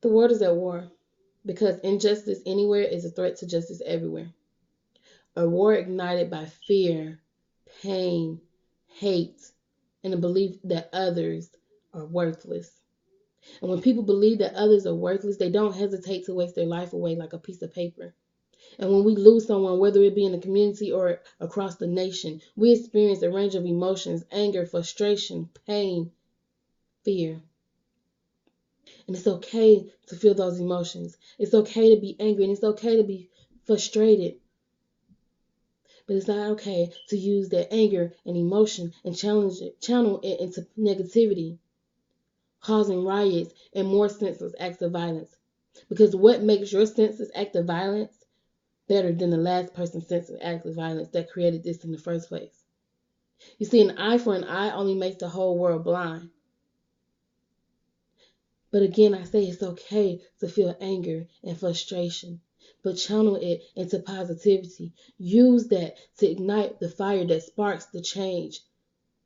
The world is at war because injustice anywhere is a threat to justice everywhere. A war ignited by fear, pain, hate, and the belief that others are worthless. And when people believe that others are worthless, they don't hesitate to waste their life away like a piece of paper. And when we lose someone, whether it be in the community or across the nation, we experience a range of emotions: anger, frustration, pain, fear. And it's okay to feel those emotions. It's okay to be angry and it's okay to be frustrated. But it's not okay to use that anger and emotion and channel it into negativity, causing riots and more senseless acts of violence. Because what makes your senseless act of violence better than the last person's senseless act of violence that created this in the first place? You see, an eye for an eye only makes the whole world blind. But again, I say it's okay to feel anger and frustration, but channel it into positivity. Use that to ignite the fire that sparks the change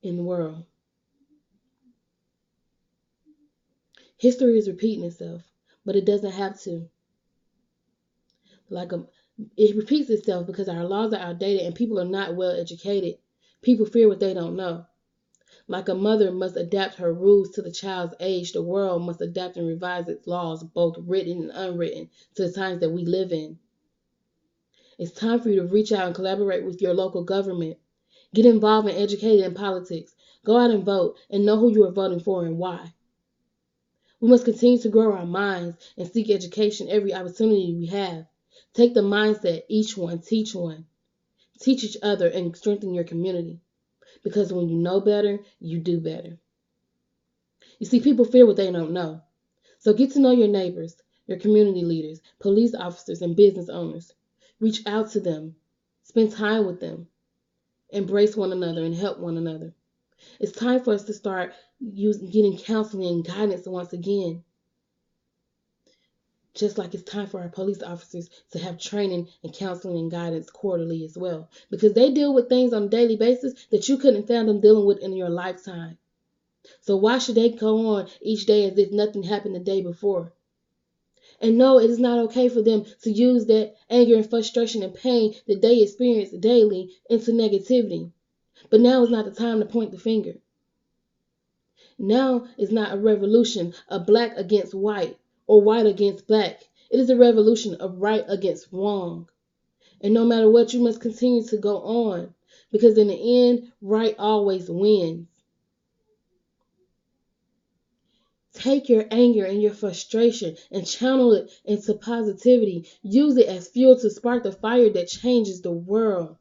in the world. History is repeating itself, but it doesn't have to. Like it repeats itself because our laws are outdated and people are not well educated. People fear what they don't know. Like a mother must adapt her rules to the child's age, the world must adapt and revise its laws, both written and unwritten, to the times that we live in. It's time for you to reach out and collaborate with your local government. Get involved and educated in politics. Go out and vote and know who you are voting for and why. We must continue to grow our minds and seek education every opportunity we have. Take the mindset, each one, teach one. Teach each other and strengthen your community. Because when you know better, you do better. You see, people fear what they don't know. So get to know your neighbors, your community leaders, police officers, and business owners. Reach out to them. Spend time with them. Embrace one another and help one another. It's time for us to start getting counseling and guidance once again. Just like it's time for our police officers to have training and counseling and guidance quarterly as well. Because they deal with things on a daily basis that you couldn't fathom dealing with in your lifetime. So why should they go on each day as if nothing happened the day before? And no, it is not okay for them to use that anger and frustration and pain that they experience daily into negativity. But now is not the time to point the finger. Now is not a revolution of black against white or white against black. It is a revolution of right against wrong. And no matter what, you must continue to go on because in the end, right always wins. Take your anger and your frustration and channel it into positivity. Use it as fuel to spark the fire that changes the world.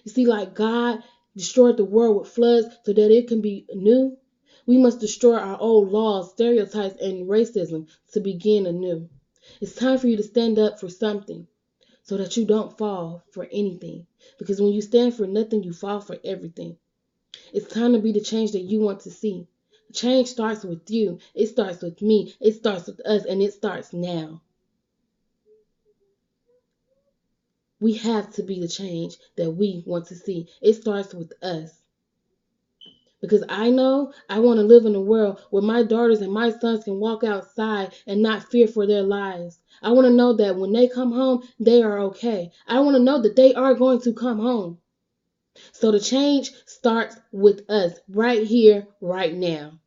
You see, like God destroyed the world with floods so that it can be new, we must destroy our old laws, stereotypes, and racism to begin anew. It's time for you to stand up for something so that you don't fall for anything. Because when you stand for nothing, you fall for everything. It's time to be the change that you want to see. Change starts with you. It starts with me. It starts with us, and it starts now. We have to be the change that we want to see. It starts with us. Because I know I want to live in a world where my daughters and my sons can walk outside and not fear for their lives. I want to know that when they come home, they are okay. I want to know that they are going to come home. So the change starts with us right here, right now.